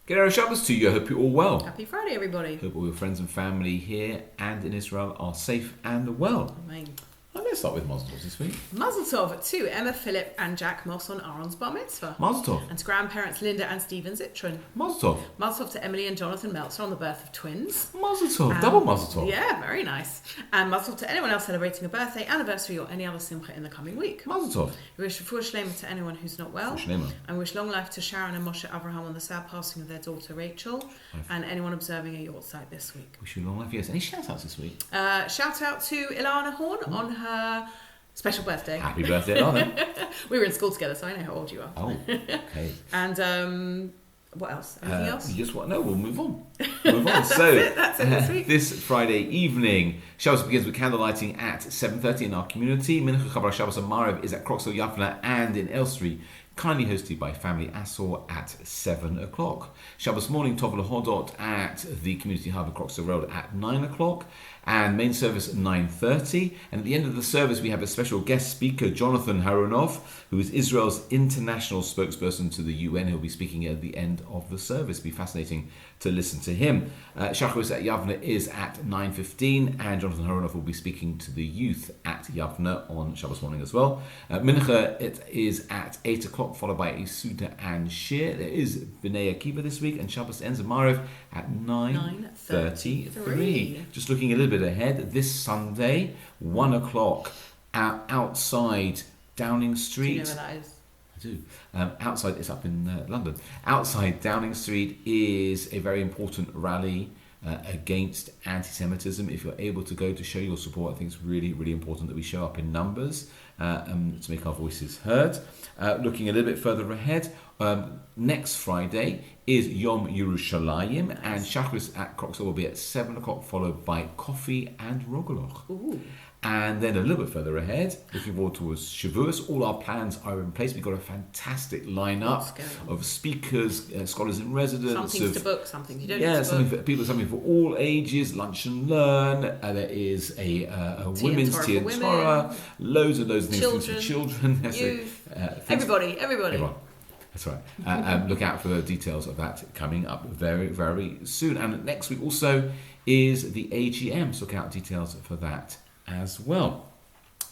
G'day Shabbos to you. I hope you're all well. Happy Friday, everybody. Hope all your friends and family here and in Israel are safe and well. Amen. And let's start with Mazel Tov this week. Mazel Tov to Emma, Philip and Jack Moss on Aaron's Bar Mitzvah. Mazel Tov. And to grandparents Linda and Stephen Zitron. Mazel Tov. Mazel Tov to Emily and Jonathan Meltzer on the birth of twins. Mazel Tov. Double Mazel Tov. Yeah, very nice. And Mazel Tov to anyone else celebrating a birthday, anniversary or any other simcha in the coming week. Mazel Tov. We wish refuah shlema to anyone who's not well. And wish long life to Sharon and Moshe Abraham on the sad passing of their daughter Rachel. And anyone observing a yortzeit this week. Wish you long life, yes. Any shout outs this week? Shout out to Ilana Horn on her special birthday. Happy birthday, Ilana. We were in school together, so I know how old you are. Oh, okay. And what else? Anything else? You just want no, we'll move on. So that's it this week. This Friday evening, Shabbos begins with candle lighting at 7:30 in our community. Mincha Chabad Shabbos and Maariv is at Croxall Yavna and in Elstree, kindly hosted by Family Assor at 7 o'clock. Shabbos morning, Tov Lehodot at the Community Hub at Croxall Road at 9 o'clock. And main service at 9:30. And at the end of the service, we have a special guest speaker, Jonathan Haronov, who is Israel's international spokesperson to the UN. He'll be speaking at the end of the service. It'll be fascinating to listen to him. Shacharis at Yavna is at 9:15, and Jonathan Haronov will be speaking to the youth at Yavna on Shabbos morning as well. Mincha, it is at 8 o'clock, followed by a Suda and Shir. There is B'nai Akiva this week, and Shabbos ends at Maariv at 9:33. Just looking a little bit ahead, this Sunday, 1 o'clock, outside Downing Street. Do you know where that is? I do. Outside, it's up in London. Outside Downing Street is a very important rally against anti-Semitism. If you're able to go to show your support, I think it's really, really important that we show up in numbers to make our voices heard. Looking a little bit further ahead, next Friday is Yom Yerushalayim, and Shacharis at Croxall will be at 7 o'clock, followed by coffee and rogaloch. Ooh. And then a little bit further ahead, looking forward towards Shavuos, all our plans are in place. We've got a fantastic lineup of speakers, scholars in residence. Some things to book, some things you don't need to something book. for people, something for all ages, lunch and learn. There is a women's tea and Torah, loads of those things for children. Youth, everybody. Everyone. That's right. Look out for the details of that coming up very, very soon. And next week also is the AGM, so look out details for that as well.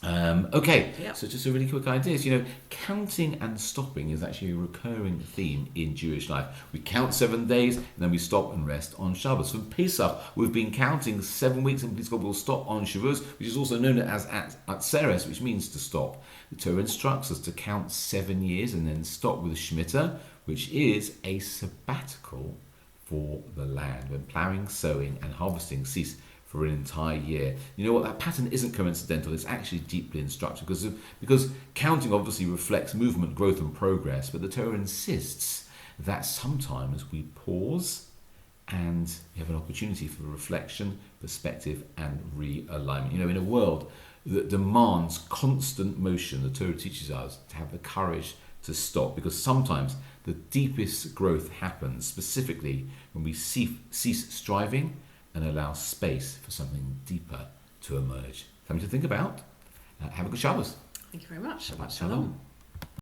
So just a really quick idea. Counting and stopping is actually a recurring theme in Jewish life. We count 7 days and then we stop and rest on Shabbos. From Pesach, we've been counting 7 weeks, and please God, we'll stop on Shavuos, which is also known as Atzeres, which means to stop. The Torah instructs us to count 7 years and then stop with Shemitah, which is a sabbatical for the land, when ploughing, sowing and harvesting cease for an entire year. You know what? That pattern isn't coincidental. It's actually deeply instructive because counting obviously reflects movement, growth and progress, but the Torah insists that sometimes we pause and we have an opportunity for reflection, perspective and realignment. In a world that demands constant motion, the Torah teaches us to have the courage to stop, because sometimes the deepest growth happens specifically when we cease striving and allow space for something deeper to emerge. Something to think about. Have a good Shabbos. Thank you very much. Shabbat Shalom.